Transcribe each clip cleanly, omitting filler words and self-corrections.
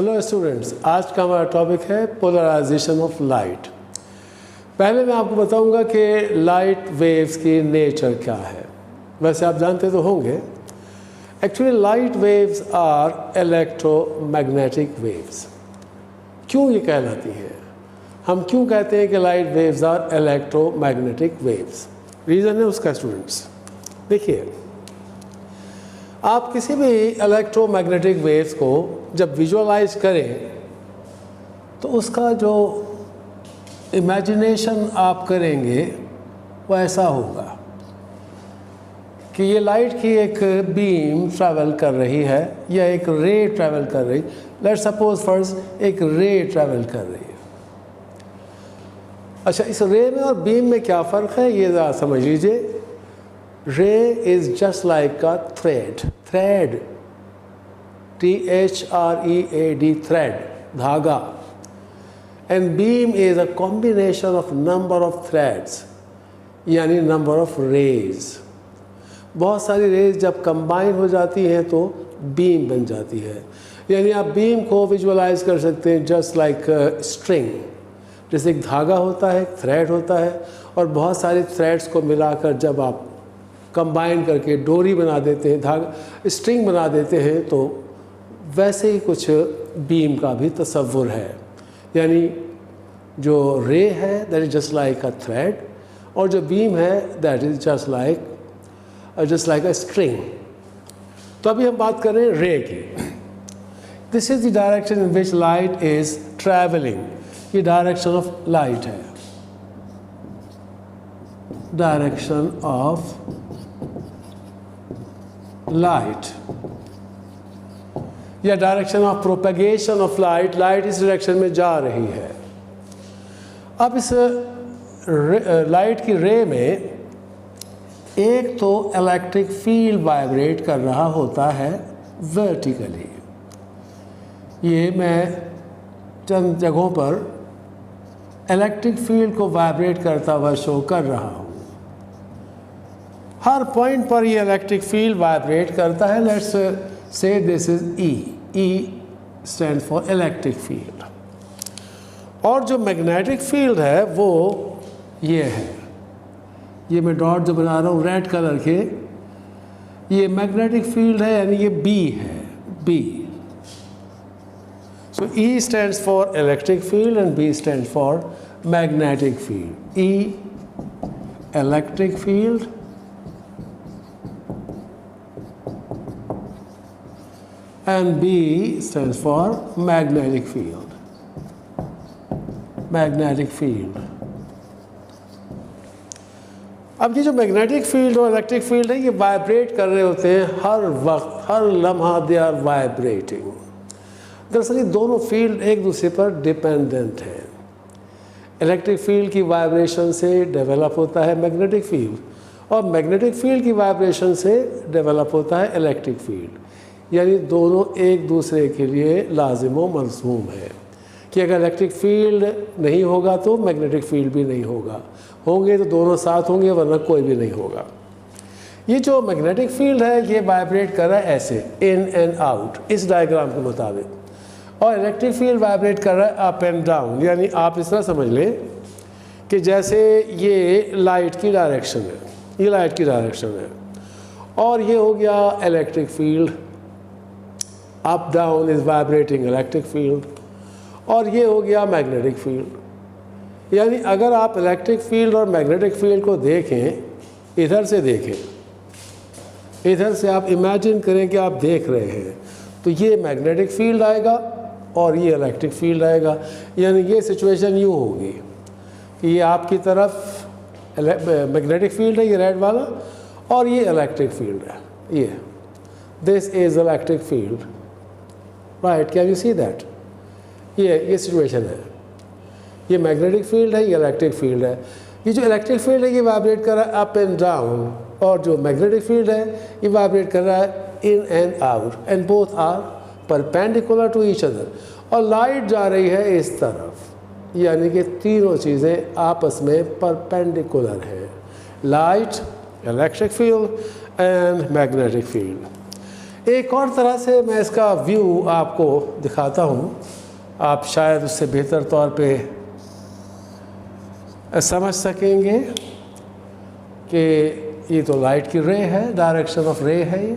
Hello students, आज का हमारा टॉपिक है पोलराइजेशन ऑफ लाइट। पहले मैं आपको बताऊंगा कि लाइट वेव्स की नेचर क्या है। वैसे आप जानते तो होंगे, actually light waves are electromagnetic waves. क्यों ये कहलाती है? हम क्यों कहते हैं कि light waves are electromagnetic waves? Reason है उसका स्टूडेंट्स। देखिए, आप किसी भी इलेक्ट्रोमैग्नेटिक वेव्स को जब विजुअलाइज करें तो उसका जो इमेजिनेशन आप करेंगे वो ऐसा होगा कि ये लाइट की एक बीम ट्रैवल कर रही है या एक रे ट्रैवल कर रही। लेट्स सपोज फर्स्ट एक रे ट्रैवल कर रही है। अच्छा, इस रे में और बीम में क्या फ़र्क है ये ज़रा समझ लीजिए। Ray is just like a thread, T-H-R-E-A-D, thread, धागा. And beam is a combination of number of threads, यानी number of rays. बहुत सारी रेज जब कंबाइन हो जाती हैं तो बीम बन जाती है। यानी आप बीम को विजुअलाइज कर सकते हैं जस्ट लाइक स्ट्रिंग। जैसे एक धागा होता है, एक थ्रेड होता है, और बहुत सारे थ्रेड्स को मिलाकर जब आप कंबाइन करके डोरी बना देते हैं, धागा स्ट्रिंग बना देते हैं, तो वैसे ही कुछ बीम का भी तसव्वुर है। यानी जो रे है that is just like a thread, और जो बीम है that is just like a string. तो अभी हम बात कर रहे हैं रे की। This is the direction in which light is travelling. ये डायरेक्शन ऑफ लाइट है, डायरेक्शन ऑफ लाइट या direction of propagation of light. Light इस डायरेक्शन में जा रही है। अब इस लाइट की रे में एक तो इलेक्ट्रिक फील्ड वाइब्रेट कर रहा होता है वर्टिकली। ये मैं चंद जगहों पर इलेक्ट्रिक फील्ड को वाइब्रेट करता हुआ शो कर रहा हूँ। हर पॉइंट पर ये इलेक्ट्रिक फील्ड वाइब्रेट करता है। Let's say this is E. E stand for electric field. और जो मैग्नेटिक फील्ड है वो ये है। ये मैं डॉट जो बना रहा हूँ रेड कलर के, ये मैग्नेटिक फील्ड है, यानी ये बी है, B. So E stands for electric field and B stand for magnetic field. E electric field and B stands for magnetic field. Magnetic field. अब ये जो मैग्नेटिक फील्ड और इलेक्ट्रिक फील्ड है ये वाइब्रेट कर रहे होते हैं हर वक्त, हर लम्हा दे आर वाइब्रेटिंग। दरअसल ये दोनों फील्ड एक दूसरे पर डिपेंडेंट हैं। इलेक्ट्रिक फील्ड की वाइब्रेशन से डेवलप होता है मैग्नेटिक फील्ड, और मैग्नेटिक फील्ड की वाइब्रेशन से डेवलप होता है इलेक्ट्रिक फील्ड। यानी दोनों एक दूसरे के लिए लाजिम व मलज़ूम है कि अगर इलेक्ट्रिक फील्ड नहीं होगा तो मैग्नेटिक फील्ड भी नहीं होगा, होंगे तो दोनों साथ होंगे, वरना कोई भी नहीं होगा। ये जो मैग्नेटिक फील्ड है ये वाइब्रेट कर रहा है ऐसे, इन एंड आउट, इस डायग्राम के मुताबिक, और इलेक्ट्रिक फील्ड वाइब्रेट कर रहा है अप एंड डाउन। यानी आप इस तरह समझ लें कि जैसे ये लाइट की डायरेक्शन है, ये लाइट की डायरेक्शन है, और ये हो गया electric field. Up down is vibrating electric field, और ये हो गया मैग्नेटिक फील्ड। यानी अगर आप इलेक्ट्रिक फील्ड और मैग्नेटिक फील्ड को देखें, इधर से देखें, इधर से आप इमेजिन करें कि आप देख रहे हैं, तो ये मैग्नेटिक फील्ड आएगा और ये इलेक्ट्रिक फील्ड आएगा। यानी ये सिचुएशन यूँ होगी कि ये आपकी तरफ मैग्नेटिक फील्ड है, ये रेड वाला, और ये इलेक्ट्रिक फील्ड है, ये this is electric field, right? Can you see that? ये सिचुएशन है। ये मैग्नेटिक फील्ड है, ये इलेक्ट्रिक फील्ड है। ये जो इलेक्ट्रिक फील्ड है ये वाइब्रेट कर रहा है अप एंड डाउन, और जो मैग्नेटिक फील्ड है ये वाइब्रेट कर रहा है in and out, and both are perpendicular to each other. और लाइट जा रही है इस तरफ, यानी कि तीनों चीज़ें आपस में परपेंडिकुलर हैं। Light, electric field and magnetic field. एक और तरह से मैं इसका व्यू आपको दिखाता हूँ, आप शायद उससे बेहतर तौर पे समझ सकेंगे कि ये तो लाइट की रे है, डायरेक्शन ऑफ रे है ये,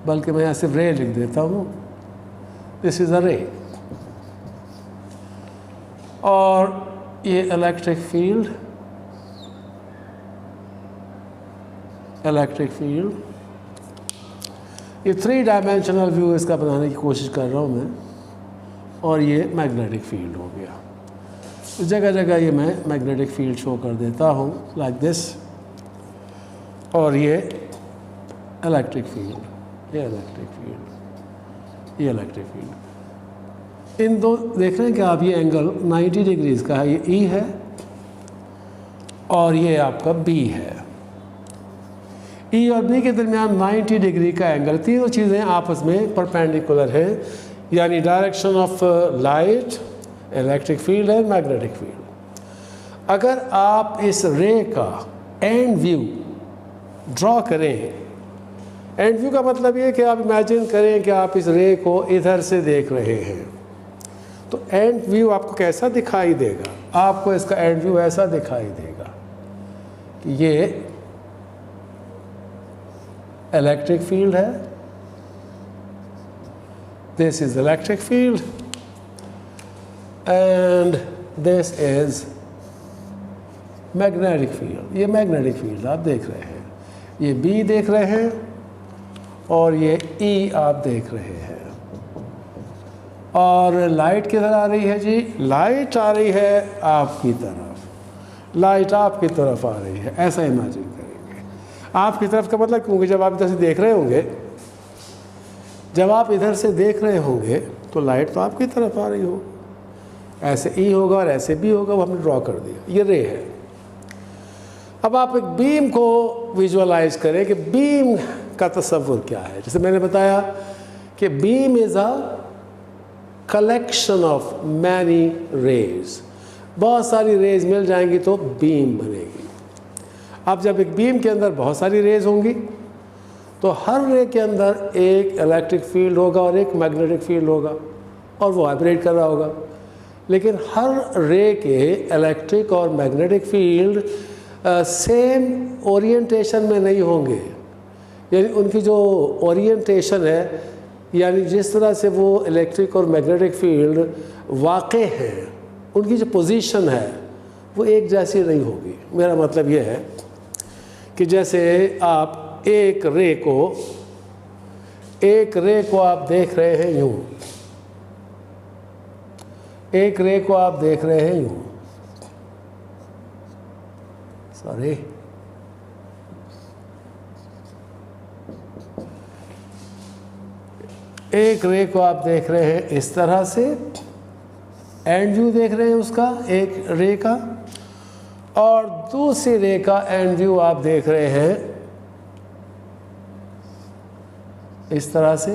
बल्कि मैं यहाँ सिर्फ रे लिख देता हूँ, दिस इज़ अ रे। और ये इलेक्ट्रिक फील्ड, ये 3 डायमेंशनल व्यू इसका बनाने की कोशिश कर रहा हूँ मैं। और ये मैग्नेटिक फील्ड हो गया, जगह जगह ये मैं मैग्नेटिक फील्ड शो कर देता हूँ लाइक दिस। और ये इलेक्ट्रिक फील्ड, ये इलेक्ट्रिक फील्ड, ये इलेक्ट्रिक फील्ड। इन दो देख रहे हैं कि आप, ये एंगल 90 डिग्रीज़ का है, ये ई है और ये आपका बी है। ई और बी के दरमियान 90 डिग्री का एंगल, तीनों चीज़ें आपस में परपेंडिकुलर हैं, यानी direction of light, electric field है, मैग्नेटिक फील्ड। अगर आप इस रे का एंड व्यू ड्रॉ करें, एंड व्यू का मतलब ये कि आप इमेजिन करें कि आप इस रे को इधर से देख रहे हैं, तो एंड व्यू आपको कैसा दिखाई देगा? आपको इसका एंड व्यू ऐसा दिखाई देगा कि ये इलेक्ट्रिक फील्ड है, this is electric field and this is magnetic field. ये मैग्नेटिक फील्ड आप देख रहे हैं, ये बी देख रहे हैं और ये ई आप देख रहे हैं। और लाइट किधर आ रही है जी? लाइट आ रही है आपकी तरफ, लाइट आपकी तरफ आ रही है, ऐसा इमेजिन करेंगे। आपकी तरफ का मतलब क्योंकि जब आप इधर से देख रहे होंगे, जब आप इधर से देख रहे होंगे तो लाइट तो आपकी तरफ आ रही हो, ऐसे ई होगा और ऐसे बी होगा, वो हमने ड्रॉ कर दिया, ये रे है। अब आप एक बीम को विजुअलाइज करें कि बीम का तस्वुर क्या है। जैसे मैंने बताया कि beam is a collection of many rays, बहुत सारी रेज मिल जाएंगी तो बीम बनेगी। अब जब एक बीम के अंदर बहुत सारी रेज होंगी तो हर रे के अंदर एक इलेक्ट्रिक फील्ड होगा और एक मैग्नेटिक फील्ड होगा और वो वाइब्रेट कर रहा होगा। लेकिन हर रे के इलेक्ट्रिक और मैग्नेटिक फील्ड सेम ओरिएंटेशन में नहीं होंगे, यानी उनकी जो ओरिएंटेशन है, यानी जिस तरह से वो इलेक्ट्रिक और मैग्नेटिक फील्ड वाक़े हैं, उनकी जो पोजीशन है वो एक जैसी नहीं होगी। मेरा मतलब ये है कि जैसे आप एक रे को आप देख रहे हैं यूँ, एक रे को आप देख रहे हैं यूँ, सॉरी, एक रे को आप देख रहे हैं इस तरह से, एंड व्यू देख रहे हैं उसका एक रे का, और दूसरी रे का एंड व्यू आप देख रहे हैं इस तरह से।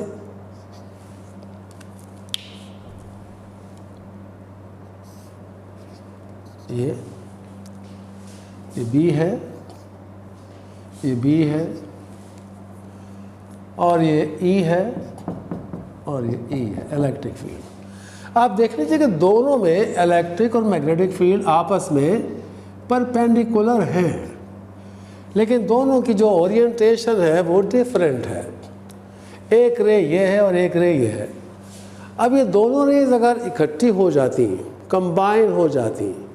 ये बी है, ये बी है और ये ई है और ये ई है, इलेक्ट्रिक फील्ड। आप देख लीजिए कि दोनों में इलेक्ट्रिक और मैग्नेटिक फील्ड आपस में परपेंडिकुलर हैं, लेकिन दोनों की जो ओरिएंटेशन है वो डिफरेंट है। एक रे ये है और एक रे ये है। अब ये दोनों रेज अगर इकट्ठी हो जाती, कंबाइन हो जाती,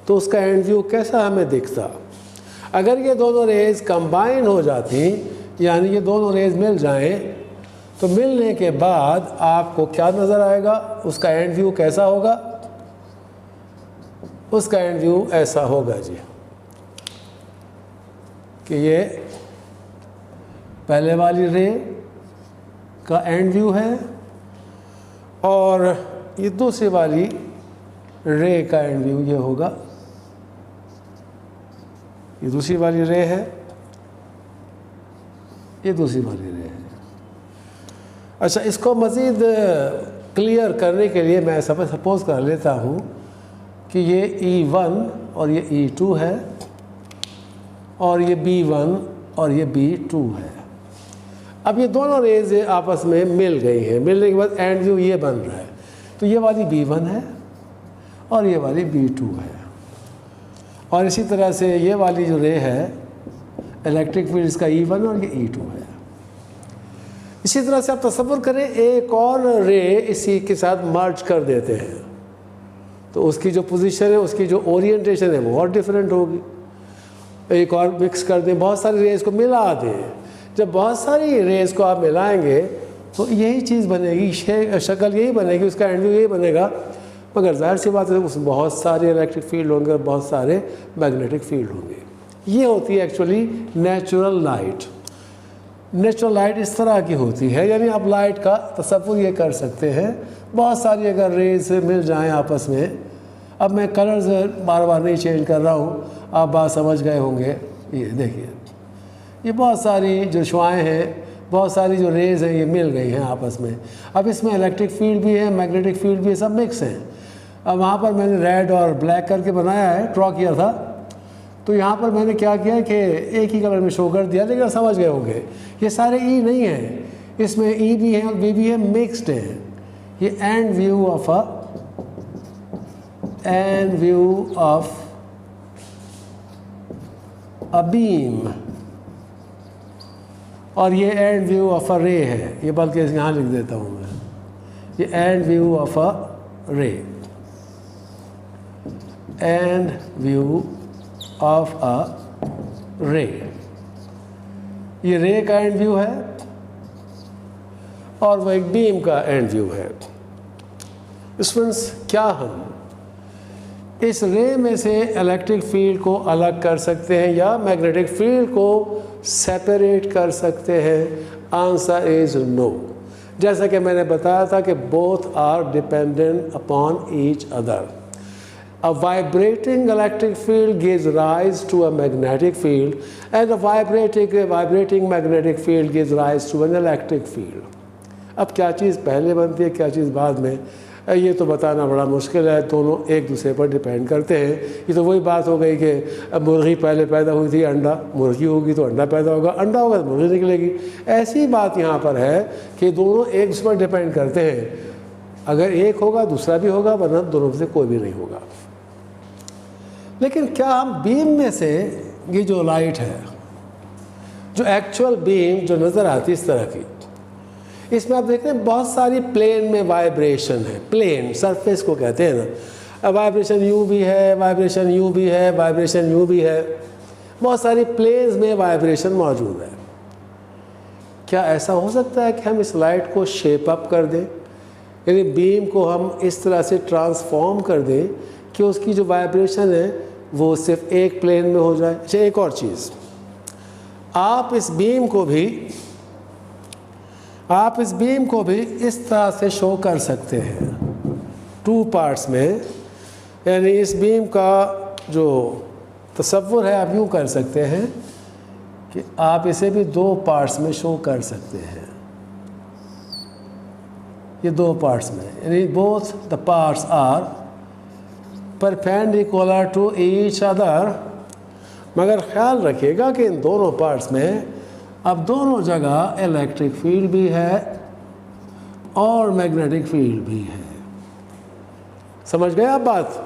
तो उसका एंड व्यू कैसा हमें दिखता? अगर ये दोनों रेज कंबाइन हो जाती, यानी ये दोनों रेज मिल जाएं, तो मिलने के बाद आपको क्या नज़र आएगा? उसका एंड व्यू कैसा होगा? उसका एंड व्यू ऐसा होगा जी कि ये पहले वाली रे का एंड व्यू है और ये दूसरी वाली रे का एंड व्यू ये होगा। ये दूसरी वाली रे है, ये दूसरी वाली रे है। अच्छा, इसको मज़ीद क्लियर करने के लिए मैं सपोज कर लेता हूँ कि ये E1 और ये E2 है और ये B1 और ये B2 है। अब ये दोनों रेज आपस में मिल गई हैं, मिलने के बाद एंड व्यू ये बन रहा है। तो ये वाली B1 है और ये वाली B2 है, और इसी तरह से ये वाली जो रे है इलेक्ट्रिक फील्ड इसका E1 और ये E2 है। इसी तरह से आप तसव्वुर करें एक और रे इसी के साथ मर्ज कर देते हैं, तो उसकी जो पोजीशन है, उसकी जो ओरिएंटेशन है वो और डिफरेंट होगी। एक और मिक्स कर दें, बहुत सारी रेज को मिला दें। जब बहुत सारी रेज को आप मिलाएंगे तो यही चीज़ बनेगी, शक्ल यही बनेगी, उसका एंड व्यू यही बनेगा। मगर जाहिर सी बात है उसमें बहुत सारे इलेक्ट्रिक फील्ड होंगे और बहुत सारे मैग्नेटिक फील्ड होंगे। ये होती है actually natural light. Natural light इस तरह की होती है, यानी आप लाइट का तसव्वुर ये कर सकते हैं, बहुत सारी अगर रेज मिल जाएं आपस में। अब मैं कलर्स बार बार नहीं चेंज कर रहा हूँ, आप बात समझ गए होंगे। ये देखिए, ये बहुत सारी जो शुआएँ हैं, बहुत सारी जो रेज हैं, ये मिल गई हैं आपस में। अब इसमें इलेक्ट्रिक फील्ड भी है, मैग्नेटिक फील्ड भी है, सब मिक्स हैं। अब वहाँ पर मैंने रेड और ब्लैक करके बनाया है, ड्रॉ किया था। तो यहाँ पर मैंने क्या किया कि एक ही कलर में शो कर दिया, लेकिन समझ गए होंगे ये सारे ई नहीं हैं, इसमें ई भी है और बी भी है, मिक्सड है। ये and view of a beam, और ये एंड व्यू ऑफ अ रे है। ये बल्कि यहाँ लिख देता हूँ मैं, ये एंड व्यू ऑफ अ रे, एंड व्यू ऑफ अ रे। ये रे का एंड व्यू है और वो एक बीम का एंड व्यू है। स्टूडेंट्स, क्या हम इस रे में से इलेक्ट्रिक फील्ड को अलग कर सकते हैं या मैग्नेटिक फील्ड को सेपरेट कर सकते हैं? Answer is no. जैसा कि मैंने बताया था कि both are dependent upon each other. A vibrating electric field gives rise to a magnetic field, and a vibrating magnetic field gives rise to an electric field. अब क्या चीज़ पहले बनती है, क्या चीज़ बाद में, ये तो बताना बड़ा मुश्किल है। दोनों एक दूसरे पर डिपेंड करते हैं। ये तो वही बात हो गई कि मुर्गी पहले पैदा हुई थी, अंडा, मुर्गी होगी तो अंडा पैदा होगा, अंडा होगा तो मुर्गी निकलेगी। ऐसी बात यहाँ पर है कि दोनों एक दूसरे पर डिपेंड करते हैं। अगर एक होगा दूसरा भी होगा, वरना दोनों में से कोई भी नहीं होगा। लेकिन क्या हम बीम में से ये जो लाइट है, जो एक्चुअल बीम जो नज़र आती है इस तरह की, इसमें आप देख रहे हैं बहुत सारी प्लेन में वाइब्रेशन है। प्लेन सरफेस को कहते हैं ना, वाइब्रेशन यू भी है, वाइब्रेशन यू भी है, वाइब्रेशन यू भी है, बहुत सारी प्लेन्स में वाइब्रेशन मौजूद है। क्या ऐसा हो सकता है कि हम इस लाइट को शेप अप कर दें, यानी बीम को हम इस तरह से ट्रांसफॉर्म कर दें कि उसकी जो वाइब्रेशन है वो सिर्फ एक प्लेन में हो जाए? अच्छा, एक और चीज़, आप इस बीम को भी इस तरह से शो कर सकते हैं, टू पार्ट्स में। यानी इस बीम का जो तसव्वुर है आप यूँ कर सकते हैं कि आप इसे भी दो पार्ट्स में शो कर सकते हैं। ये दो पार्ट्स में, यानी both the parts are perpendicular to each other. मगर ख्याल रखिएगा कि इन दोनों पार्ट्स में अब दोनों जगह इलेक्ट्रिक फील्ड भी है और मैग्नेटिक फील्ड भी है। समझ गए आप बात?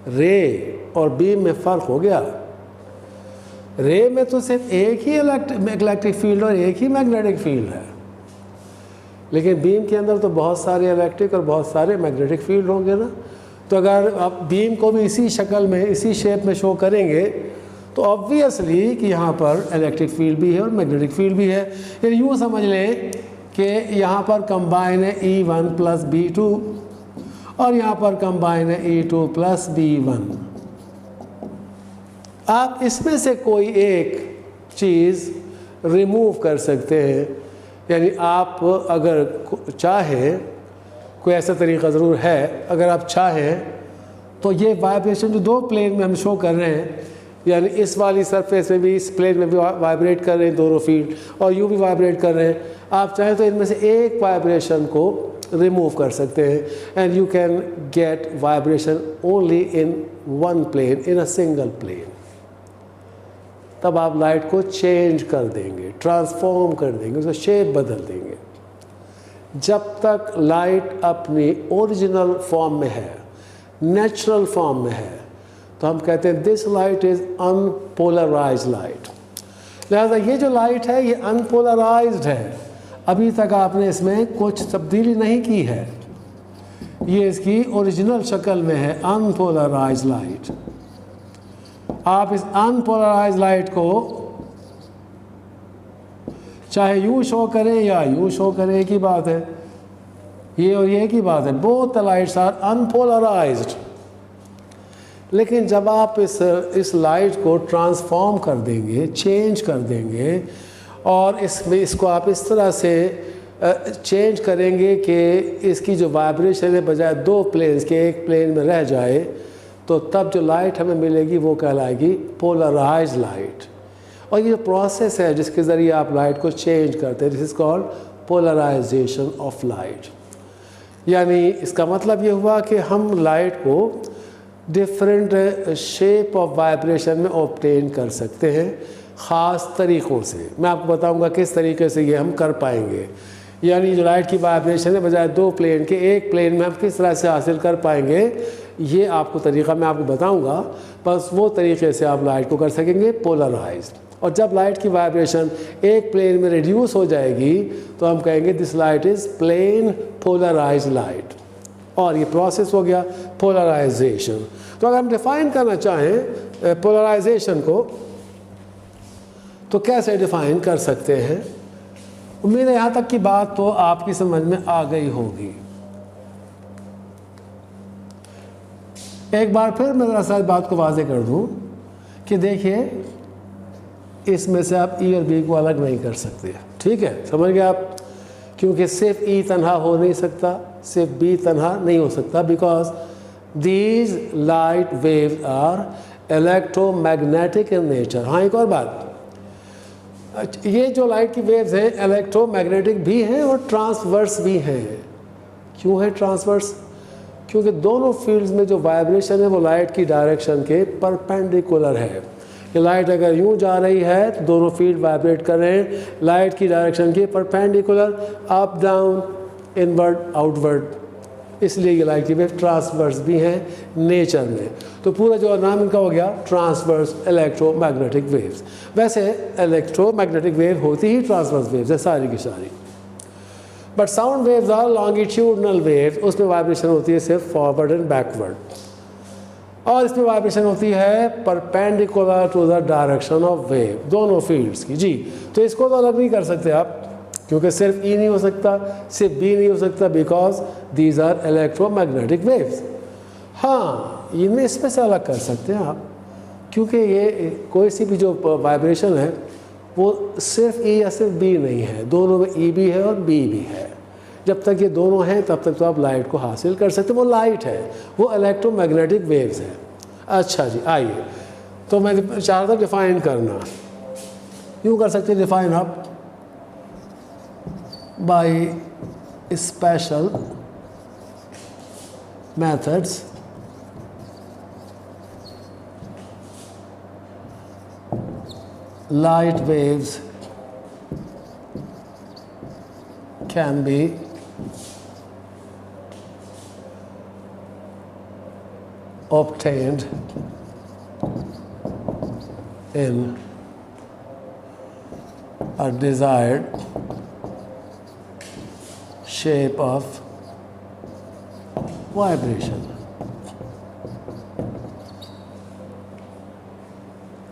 रे और बीम में फ़र्क हो गया। रे में तो सिर्फ एक ही इलेक्ट्रिक फील्ड और एक ही मैग्नेटिक फील्ड है, लेकिन बीम के अंदर तो बहुत सारे इलेक्ट्रिक और बहुत सारे मैग्नेटिक फील्ड होंगे ना। तो अगर आप बीम को भी इसी शक्ल में, इसी शेप में शो करेंगे तो ऑब्वियसली कि यहाँ पर इलेक्ट्रिक फील्ड भी है और मैग्नेटिक फील्ड भी है। यानी यूँ समझ लें कि यहाँ पर कंबाइन है E1 प्लस B2 और यहाँ पर कंबाइन है E2 प्लस B1। आप इसमें से कोई एक चीज़ रिमूव कर सकते हैं। यानी आप अगर चाहें, कोई ऐसा तरीका ज़रूर है, अगर आप चाहें तो ये वाइब्रेशन जो दो प्लेन में हम शो कर रहे हैं, यानी इस वाली सरफेस में भी, इस प्लेन में भी वाइब्रेट कर रहे हैं दोनों फील्ड, और यूँ भी वाइब्रेट कर रहे हैं, आप चाहें तो इनमें से एक वाइब्रेशन को रिमूव कर सकते हैं, and you can get vibration only in one plane, in a single plane. तब आप लाइट को चेंज कर देंगे, ट्रांसफॉर्म कर देंगे, उसका शेप बदल देंगे। जब तक लाइट अपनी ओरिजिनल फॉर्म में है, नेचुरल फॉर्म में है, तो हम कहते हैं this light is unpolarised light. लिहाजा ये जो लाइट है ये अनपोलराइज्ड है, अभी तक आपने इसमें कुछ तब्दीली नहीं की है, ये इसकी ओरिजिनल शक्ल में है, अनपोलराइज्ड लाइट। आप इस अनपोलराइज्ड लाइट को चाहे यूँ शो करें या यूँ शो करें, एक ही बात है, ये और ये एक ही बात है, both the lights are unpolarised. लेकिन जब आप इस लाइट को ट्रांसफॉर्म कर देंगे, चेंज कर देंगे, और इसको आप इस तरह से चेंज करेंगे कि इसकी जो वाइब्रेशन है बजाय दो प्लेन्स के एक प्लेन में रह जाए, तो तब जो लाइट हमें मिलेगी वो कहलाएगी पोलराइज्ड लाइट। और ये जो प्रोसेस है जिसके ज़रिए आप लाइट को चेंज करते हैं, this is called polarisation of light. यानी इसका मतलब ये हुआ कि हम लाइट को डिफरेंट शेप ऑफ वाइब्रेशन में ऑब्टेन कर सकते हैं ख़ास तरीक़ों से। मैं आपको बताऊंगा किस तरीके से ये हम कर पाएंगे। यानी जो लाइट की वाइब्रेशन है बजाय दो प्लेन के एक प्लेन में हम किस तरह से हासिल कर पाएंगे, ये आपको तरीक़ा मैं आपको बताऊंगा। बस वो तरीके से आप लाइट को कर सकेंगे पोलराइज्ड। और जब लाइट की वाइब्रेशन एक प्लेन में रिड्यूस हो जाएगी तो हम कहेंगे this light is plane polarised light, और ये प्रोसेस हो गया पोलराइजेशन। तो अगर हम डिफ़ाइन करना चाहें पोलराइजेशन को तो कैसे डिफ़ाइन कर सकते हैं? उम्मीद है यहाँ तक की बात तो आपकी समझ में आ गई होगी। एक बार फिर मैं ज़रा सा बात को वाज़ेह कर दूँ कि देखिए, इसमें से आप ई और बी को अलग नहीं कर सकते, ठीक है, समझ गए आप? क्योंकि सिर्फ ई तन्हा हो नहीं सकता, सिर्फ बी तन्हा नहीं हो सकता, because these light waves are electromagnetic in nature. हाँ, एक और बात, ये जो लाइट की वेव्स हैं इलेक्ट्रोमैग्नेटिक भी हैं और ट्रांसवर्स भी हैं। क्यों है ट्रांसवर्स? क्योंकि दोनों फील्ड्स में जो वाइब्रेशन है वो लाइट की डायरेक्शन के परपेंडिकुलर है। कि लाइट अगर यूँ जा रही है तो दोनों फील्ड वाइब्रेट कर रहे हैं लाइट की डायरेक्शन के perpendicular, up down, inward outward, इसलिए ये लाइट की वेव ट्रांसवर्स भी हैं नेचर में। तो पूरा जो नाम इनका हो गया ट्रांसवर्स इलेक्ट्रोमैग्नेटिक वेव्स। वैसे इलेक्ट्रोमैग्नेटिक वेव होती ही ट्रांसवर्स वेव्स है सारी की सारी, but sound waves are longitudinal waves, उसमें वाइब्रेशन होती है सिर्फ फॉरवर्ड एंड बैकवर्ड, और इसमें वाइब्रेशन होती है perpendicular to the direction of wave, दोनों फील्ड्स की। जी, तो इसको तो अलग नहीं कर सकते आप, क्योंकि सिर्फ ई नहीं हो सकता, सिर्फ बी नहीं हो सकता, because these are electromagnetic waves. हाँ, इनमें इसमें से अलग कर सकते हैं आप, क्योंकि ये कोई सी भी जो वाइब्रेशन है वो सिर्फ ई या सिर्फ बी नहीं है, दोनों में ई भी है और बी भी है। जब तक ये दोनों हैं तब तक तो आप लाइट को हासिल कर सकते हैं, वो लाइट है, वो इलेक्ट्रोमैग्नेटिक वेव्स है। अच्छा जी, आइए, तो मैं चाह रहा था डिफ़ाइन करना, यूँ कर सकते हैं डिफ़ाइन आप by special methods light waves can be obtained in a desired shape of vibration.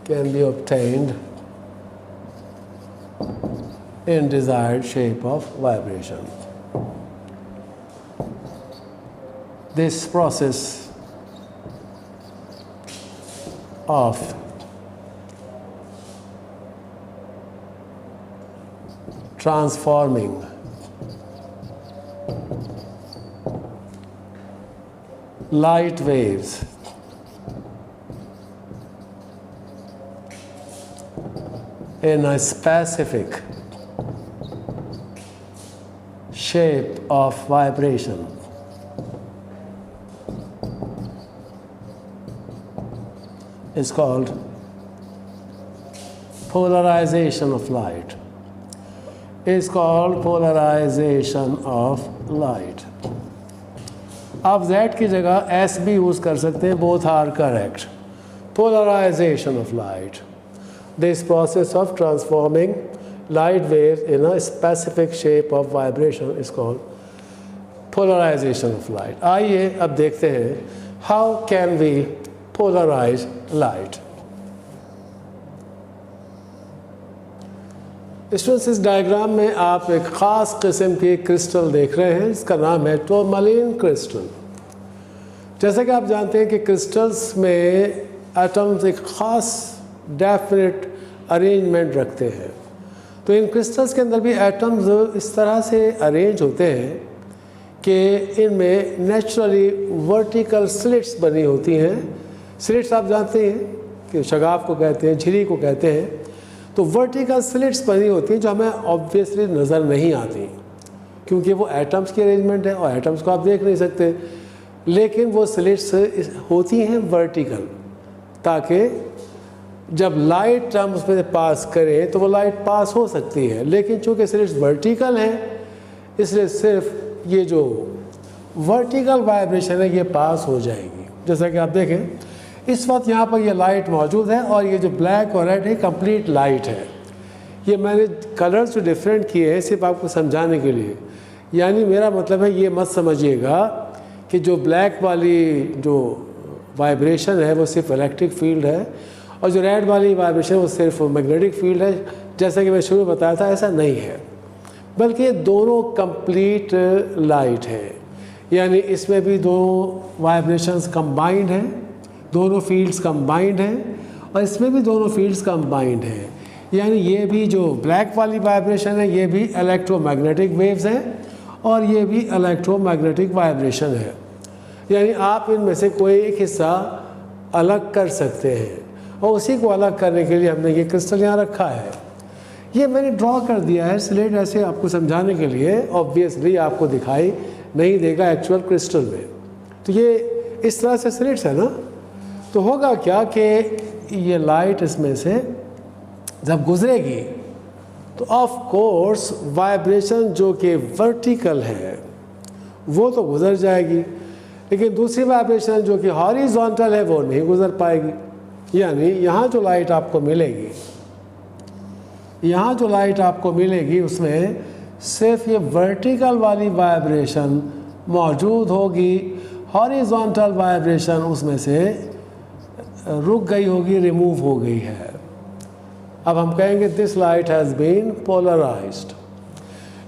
Can be obtained in desired shape of vibration. This process of transforming light waves in a specific shape of vibration is called polarization of light is called polarization of light. आप Z की जगह S भी use कर सकते हैं, both are correct. Polarization of light, this process of transforming light waves in a specific shape of vibration is called polarization of light. आइए अब देखते हैं how can we polarize light. Students, इस diagram में आप एक ख़ास किस्म की क्रिस्टल देख रहे हैं, इसका नाम है टूरमैलिन क्रिस्टल। जैसा कि आप जानते हैं कि क्रिस्टल्स में एटम्स एक ख़ास डेफिनेट अरेंजमेंट रखते हैं, तो इन क्रिस्टल्स के अंदर भी एटम्स इस तरह से अरेंज होते हैं कि इनमें नेचुरली वर्टिकल स्लिट्स बनी होती हैं। स्लिट्स आप जानते हैं कि शगाफ को कहते हैं, झिरी को कहते हैं। तो वर्टिकल स्लिट्स बनी होती हैं जो हमें ऑब्वियसली नज़र नहीं आती, क्योंकि वो एटम्स की अरेंजमेंट है और एटम्स को आप देख नहीं सकते, लेकिन वो स्लिट्स होती हैं वर्टिकल, ताकि जब लाइट हम उसमें से पास करें तो वो लाइट पास हो सकती है। लेकिन चूँकि स्लिट्स वर्टिकल हैं, इसलिए सिर्फ ये जो वर्टिकल वाइब्रेशन है ये पास हो जाएगी। जैसा कि आप देखें इस वक्त यहाँ पर ये लाइट मौजूद है और ये जो ब्लैक और रेड है कंप्लीट लाइट है। ये मैंने कलर्स जो डिफरेंट किए हैं सिर्फ आपको समझाने के लिए, यानी मेरा मतलब है ये मत समझिएगा कि जो ब्लैक वाली जो वाइब्रेशन है वो सिर्फ इलेक्ट्रिक फील्ड है और जो रेड वाली वाइब्रेशन वो सिर्फ मैग्नेटिक फील्ड है। जैसा कि मैं शुरू में बताया था, ऐसा नहीं है, बल्कि ये दोनों कंप्लीट लाइट है। यानी इसमें भी दोनों वाइब्रेशंस कंबाइंड हैं, दोनों फील्ड्स कंबाइंड हैं, और इसमें भी दोनों फील्ड्स कंबाइंड हैं। यानी ये भी जो ब्लैक वाली वाइब्रेशन है ये भी इलेक्ट्रोमैग्नेटिक वेव्स हैं और ये भी इलेक्ट्रोमैग्नेटिक वाइब्रेशन है। यानी आप इनमें से कोई एक हिस्सा अलग कर सकते हैं, और उसी को अलग करने के लिए हमने ये क्रिस्टल यहाँ रखा है। ये मैंने ड्रॉ कर दिया है स्लेट ऐसे आपको समझाने के लिए, ऑब्वियसली आपको दिखाई नहीं देगा एक्चुअल क्रिस्टल में। तो ये इस तरह से स्लेट्स है ना, तो होगा क्या कि ये लाइट इसमें से जब गुजरेगी तो ऑफ कोर्स वाइब्रेशन जो कि वर्टिकल है वो तो गुजर जाएगी, लेकिन दूसरी वाइब्रेशन जो कि हॉरिजॉन्टल है वो नहीं गुजर पाएगी। यानी यहाँ जो लाइट आपको मिलेगी, यहाँ जो लाइट आपको मिलेगी उसमें सिर्फ ये वर्टिकल वाली वाइब्रेशन मौजूद होगी, हॉरिजॉन्टल वाइब्रेशन उसमें से रुक गई होगी, रिमूव हो गई है। अब हम कहेंगे this light has been polarised.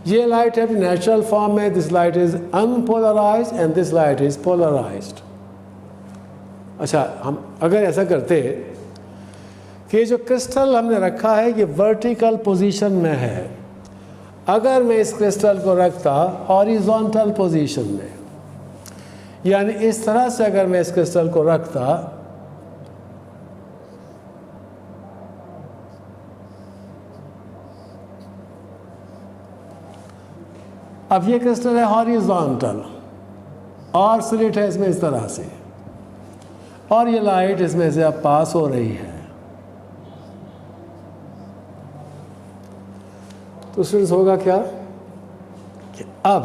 ये लाइट है नेचुरल फॉर्म में, this light is unpolarised and this light is polarised. अच्छा, हम अगर ऐसा करते कि जो क्रिस्टल हमने रखा है ये वर्टिकल पोजीशन में है, अगर मैं इस क्रिस्टल को रखता हॉरिजॉन्टल पोजीशन में, यानी इस तरह से अगर मैं इस क्रिस्टल को रखता अब ये क्रिस्टल है हॉरिजॉन्टल और स्लिट है इसमें इस तरह से, और ये लाइट इसमें से अब पास हो रही है। तो स्टूडेंट्स होगा क्या कि अब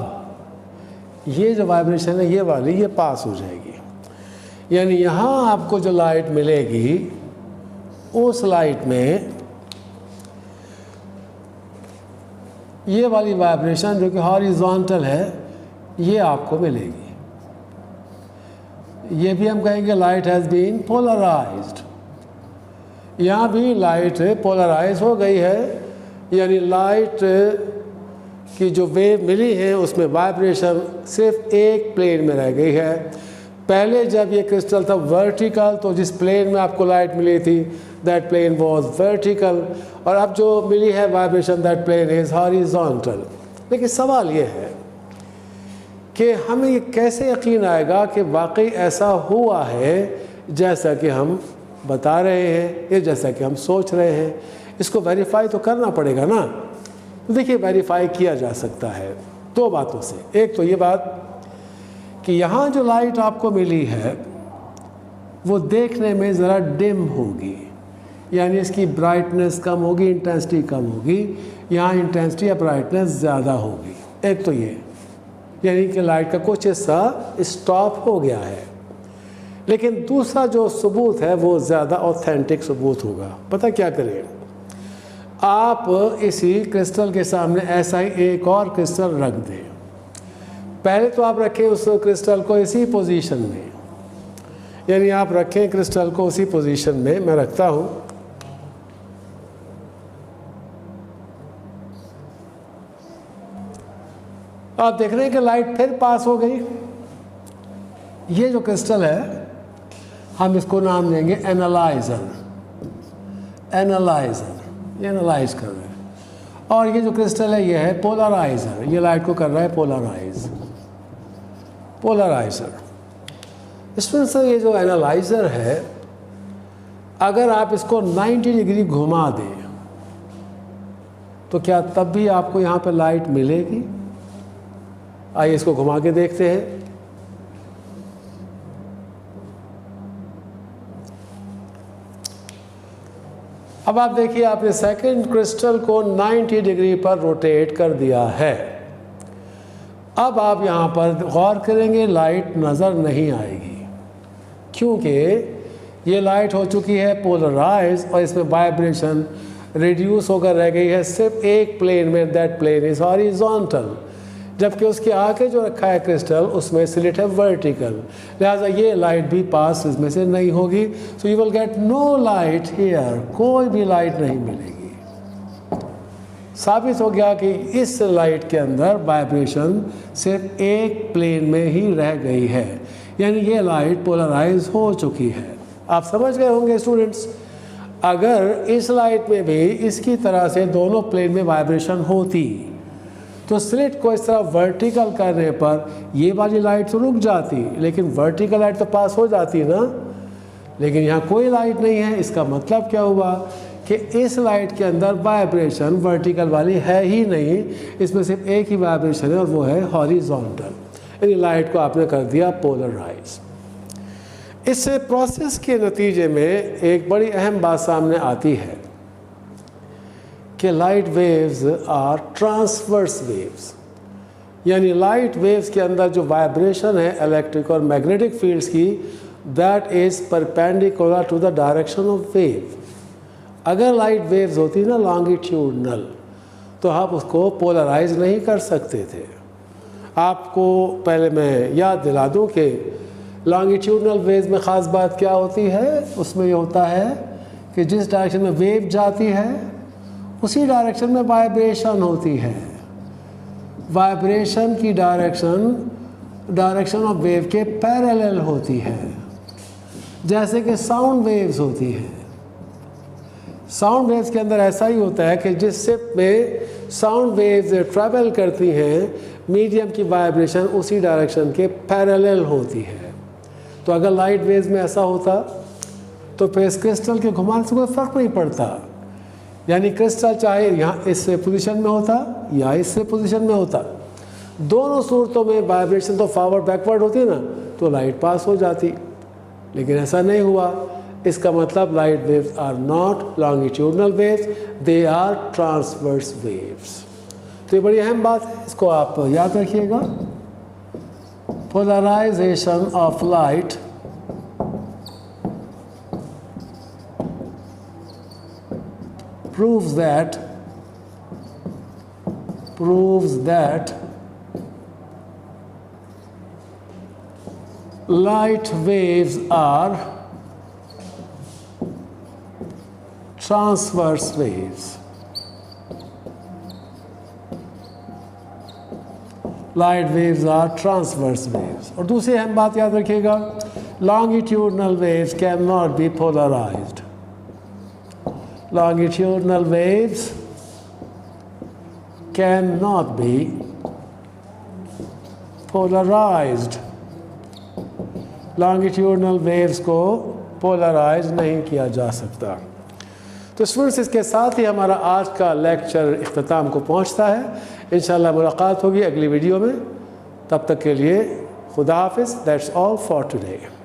ये जो वाइब्रेशन है ये वाली ये पास हो जाएगी। यानी यहाँ आपको जो लाइट मिलेगी उस लाइट में ये वाली वाइब्रेशन जो कि हॉरिजॉन्टल है ये आपको मिलेगी। ये भी हम कहेंगे लाइट हैज़ बीन पोलराइज्ड। यहाँ भी लाइट पोलराइज हो गई है, यानी लाइट की जो वेव मिली है उसमें वाइब्रेशन सिर्फ एक प्लेन में रह गई है। पहले जब ये क्रिस्टल था वर्टिकल तो जिस प्लेन में आपको लाइट मिली थी दैट प्लेन वाज वर्टिकल, और अब जो मिली है vibration that plane is horizontal. लेकिन सवाल ये है कि हमें ये कैसे यकीन आएगा कि वाकई ऐसा हुआ है जैसा कि हम बता रहे हैं या जैसा कि हम सोच रहे हैं। इसको वेरीफाई तो करना पड़ेगा ना। तो देखिए वेरीफाई किया जा सकता है दो बातों से। एक तो ये बात कि यहाँ जो लाइट आपको मिली है वो देखने में ज़रा डिम होगी, यानी इसकी ब्राइटनेस कम होगी, इंटेंसिटी कम होगी। यहाँ इंटेंसिटी या ब्राइटनेस ज़्यादा होगी। एक तो ये, यानी कि लाइट का कुछ हिस्सा स्टॉप हो गया है। लेकिन दूसरा जो सबूत है वो ज़्यादा ऑथेंटिक सबूत होगा। पता क्या करें, आप इसी क्रिस्टल के सामने ऐसा ही एक और क्रिस्टल रख दें। पहले तो आप रखें उस क्रिस्टल को इसी पोजीशन में, यानी आप रखें क्रिस्टल को उसी पोजीशन में। मैं रखता हूँ। आप देख रहे हैं कि लाइट फिर पास हो गई। ये जो क्रिस्टल है हम इसको नाम देंगे एनालाइजर। एनालाइजर, ये एनालाइज कर रहे हैं। और ये जो क्रिस्टल है ये है पोलराइजर, ये लाइट को कर रहा है पोलराइज। पोलराइजर इसमें से ये जो एनालाइजर है, अगर आप इसको 90 डिग्री घुमा दें तो क्या तब भी आपको यहाँ पर लाइट मिलेगी? आइए इसको घुमा के देखते हैं। अब आप देखिए, आपने सेकंड क्रिस्टल को 90 डिग्री पर रोटेट कर दिया है। अब आप यहाँ पर गौर करेंगे, लाइट नज़र नहीं आएगी क्योंकि ये लाइट हो चुकी है पोलराइज और इसमें वाइब्रेशन रिड्यूस होकर रह गई है सिर्फ एक प्लेन में, दैट प्लेन इज हॉरिजॉन्टल। जबकि उसके आगे जो रखा है क्रिस्टल उसमें स्लिट है वर्टिकल, लिहाजा ये लाइट भी पास इसमें से नहीं होगी। So you will get no light here, कोई भी लाइट नहीं मिलेगी। साबित हो गया कि इस लाइट के अंदर वाइब्रेशन सिर्फ एक प्लेन में ही रह गई है, यानी ये लाइट पोलराइज हो चुकी है। आप समझ गए होंगे स्टूडेंट्स। अगर इस लाइट में भी इसकी तरह से दोनों प्लेन में वाइब्रेशन होती तो स्लिट को इस तरह वर्टिकल करने पर ये वाली लाइट तो रुक जाती, लेकिन वर्टिकल लाइट तो पास हो जाती ना। लेकिन यहाँ कोई लाइट नहीं है। इसका मतलब क्या हुआ कि इस लाइट के अंदर वाइब्रेशन वर्टिकल वाली है ही नहीं, इसमें सिर्फ एक ही वाइब्रेशन है और वो है हॉरिजॉन्टल, यानी लाइट को आपने कर दिया पोलराइज। इस प्रोसेस के नतीजे में एक बड़ी अहम बात सामने आती है कि light waves are transverse waves, यानी लाइट वेव्स के अंदर जो वाइब्रेशन है इलेक्ट्रिक और मैग्नेटिक फील्ड्स की, that is perpendicular to the direction of wave. अगर लाइट वेव्स होती ना लॉन्गिट्यूडनल तो आप उसको पोलराइज नहीं कर सकते थे। आपको पहले मैं याद दिला दूं कि लॉन्गिट्यूडनल वेव्स में ख़ास बात क्या होती है। उसमें ये होता है कि जिस डायरेक्शन में वेव जाती है उसी डायरेक्शन में वाइब्रेशन होती है। वाइब्रेशन की डायरेक्शन ऑफ वेव के पैरेलल होती है, जैसे कि साउंड वेव्स होती हैं। साउंड वेव्स के अंदर ऐसा ही होता है कि जिस शिप में साउंड वेव्स ट्रैवल करती हैं, मीडियम की वाइब्रेशन उसी डायरेक्शन के पैरेलल होती है। तो अगर लाइट वेव्स में ऐसा होता तो फिर इस क्रिस्टल के घुमाने से कोई फ़र्क नहीं पड़ता, यानी क्रिस्टल चाहे यहाँ इस पोजीशन में होता या इस पोजीशन में होता, दोनों सूरतों में वाइब्रेशन तो फॉरवर्ड बैकवर्ड होती है ना, तो लाइट पास हो जाती। लेकिन ऐसा नहीं हुआ। इसका मतलब light waves are not longitudinal waves, they are transverse waves. तो ये बड़ी अहम बात है, इसको आप याद रखिएगा। Polarization of light proves that light waves are transverse waves. Light waves are transverse waves. और दूसरी अहम बात याद रखिएगा, longitudinal waves cannot be polarized. Longitudinal waves cannot be polarized. Longitudinal waves को पोलराइज नहीं किया जा सकता। तो स्टूडेंट्स, इसके साथ ही हमारा आज का लेक्चर इख्तिताम को पहुंचता है। इंशाल्लाह मुलाकात होगी अगली वीडियो में। तब तक के लिए खुदा हाफिज़। That's all for today.